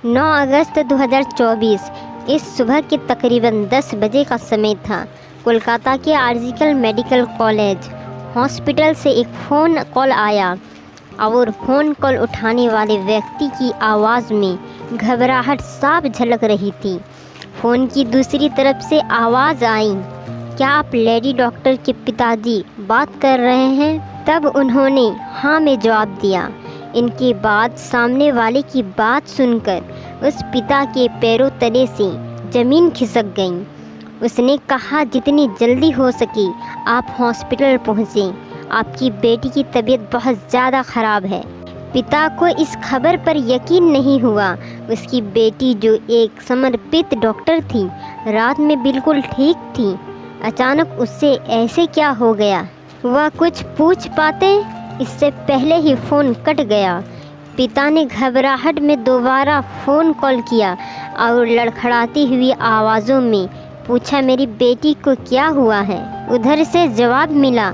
9 अगस्त 2024 इस सुबह के तकरीबन 10 बजे का समय था। कोलकाता के आर्जिकल मेडिकल कॉलेज हॉस्पिटल से एक फ़ोन कॉल आया और फ़ोन कॉल उठाने वाले व्यक्ति की आवाज़ में घबराहट साफ झलक रही थी। फ़ोन की दूसरी तरफ से आवाज़ आई, क्या आप लेडी डॉक्टर के पिताजी बात कर रहे हैं? तब उन्होंने हाँ में जवाब दिया। इनके बाद सामने वाले की बात सुनकर उस पिता के पैरों तले से ज़मीन खिसक गई। उसने कहा, जितनी जल्दी हो सके आप हॉस्पिटल पहुँचें, आपकी बेटी की तबीयत बहुत ज़्यादा ख़राब है। पिता को इस खबर पर यकीन नहीं हुआ। उसकी बेटी जो एक समर्पित डॉक्टर थी, रात में बिल्कुल ठीक थी। अचानक उससे ऐसे क्या हो गया? वह कुछ पूछ पाते, इससे पहले ही फ़ोन कट गया। पिता ने घबराहट में दोबारा फ़ोन कॉल किया और लड़खड़ाती हुई आवाज़ों में पूछा, मेरी बेटी को क्या हुआ है? उधर से जवाब मिला,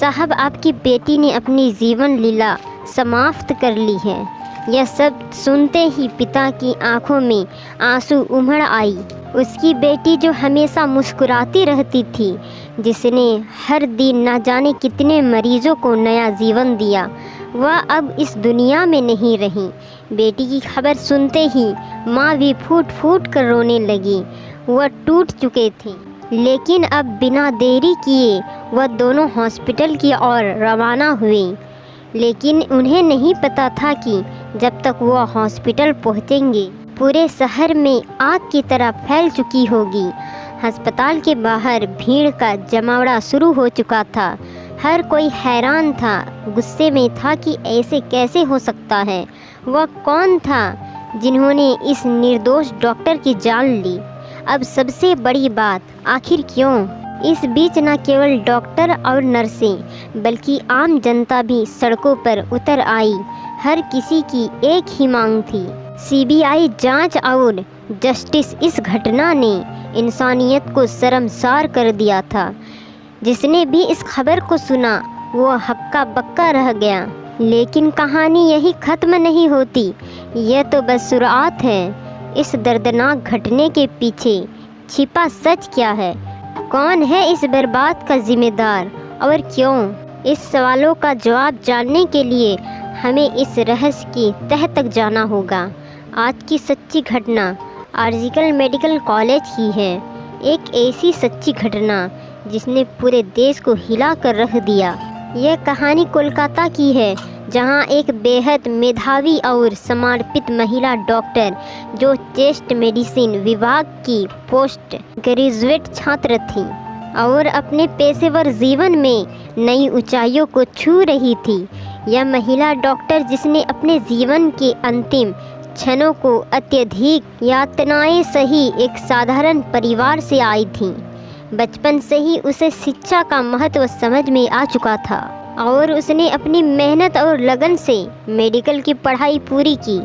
साहब आपकी बेटी ने अपनी जीवन लीला समाप्त कर ली है। यह सब सुनते ही पिता की आंखों में आंसू उमड़ आई। उसकी बेटी जो हमेशा मुस्कुराती रहती थी, जिसने हर दिन न जाने कितने मरीजों को नया जीवन दिया, वह अब इस दुनिया में नहीं रही। बेटी की खबर सुनते ही माँ भी फूट फूट कर रोने लगी। वह टूट चुके थे, लेकिन अब बिना देरी किए वह दोनों हॉस्पिटल की ओर रवाना हुए। लेकिन उन्हें नहीं पता था कि जब तक वह हॉस्पिटल पहुँचेंगे पूरे शहर में आग की तरह फैल चुकी होगी। अस्पताल के बाहर भीड़ का जमावड़ा शुरू हो चुका था। हर कोई हैरान था, गुस्से में था कि ऐसे कैसे हो सकता है। वह कौन था जिन्होंने इस निर्दोष डॉक्टर की जान ली? अब सबसे बड़ी बात, आखिर क्यों? इस बीच न केवल डॉक्टर और नर्सें बल्कि आम जनता भी सड़कों पर उतर आई। हर किसी की एक ही मांग थी, सीबीआई जांच और जस्टिस। इस घटना ने इंसानियत को शर्मसार कर दिया था। जिसने भी इस खबर को सुना वो हक्का बक्का रह गया। लेकिन कहानी यही ख़त्म नहीं होती। यह तो बस शुरुआत है। इस दर्दनाक घटने के पीछे छिपा सच क्या है? कौन है इस बर्बाद का जिम्मेदार और क्यों? इस सवालों का जवाब जानने के लिए हमें इस रहस्य की तह तक जाना होगा। आज की सच्ची घटना आर्जिकल मेडिकल कॉलेज की है। एक ऐसी सच्ची घटना जिसने पूरे देश को हिला कर रख दिया। यह कहानी कोलकाता की है, जहां एक बेहद मेधावी और समर्पित महिला डॉक्टर, जो चेस्ट मेडिसिन विभाग की पोस्ट ग्रेजुएट छात्र थी और अपने पेशेवर जीवन में नई ऊंचाइयों को छू रही थी। यह महिला डॉक्टर जिसने अपने जीवन के अंतिम क्षणों को अत्यधिक यातनाएं सही एक साधारण परिवार से आई थी। बचपन से ही उसे शिक्षा का महत्व समझ में आ चुका था और उसने अपनी मेहनत और लगन से मेडिकल की पढ़ाई पूरी की।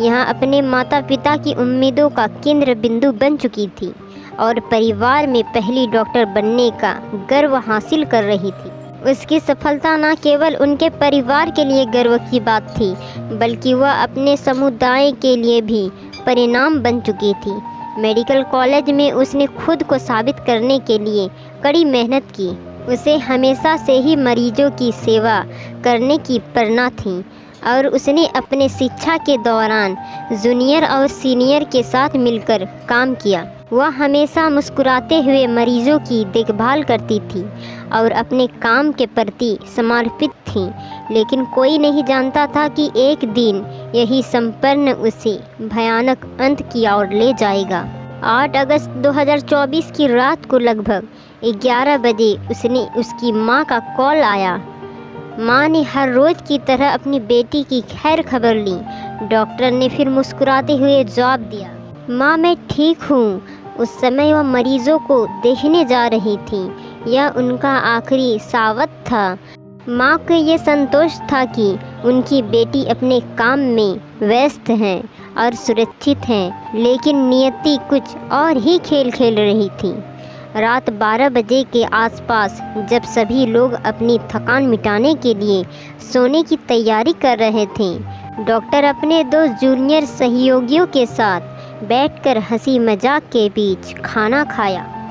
यहाँ अपने माता पिता की उम्मीदों का केंद्र बिंदु बन चुकी थी और परिवार में पहली डॉक्टर बनने का गर्व हासिल कर रही थी। उसकी सफलता न केवल उनके परिवार के लिए गर्व की बात थी, बल्कि वह अपने समुदाय के लिए भी परिणाम बन चुकी थी। मेडिकल कॉलेज में उसने खुद को साबित करने के लिए कड़ी मेहनत की। उसे हमेशा से ही मरीजों की सेवा करने की प्रेरणा थी और उसने अपने शिक्षा के दौरान जूनियर और सीनियर के साथ मिलकर काम किया। वह हमेशा मुस्कुराते हुए मरीजों की देखभाल करती थी और अपने काम के प्रति समर्पित थी। लेकिन कोई नहीं जानता था कि एक दिन यही संपन्न उसे भयानक अंत की ओर ले जाएगा। 8 अगस्त 2024 की रात को लगभग 11 बजे उसकी मां का कॉल आया। मां ने हर रोज़ की तरह अपनी बेटी की खैर खबर ली। डॉक्टर ने फिर मुस्कुराते हुए जवाब दिया, मां मैं ठीक हूँ। उस समय वह मरीजों को देखने जा रही थी। यह उनका आखिरी सावत था। माँ को ये संतोष था कि उनकी बेटी अपने काम में व्यस्त हैं और सुरक्षित हैं, लेकिन नियति कुछ और ही खेल खेल रही थी। रात 12 बजे के आसपास जब सभी लोग अपनी थकान मिटाने के लिए सोने की तैयारी कर रहे थे, डॉक्टर अपने दो जूनियर सहयोगियों के साथ बैठकर हंसी मजाक के बीच खाना खाया।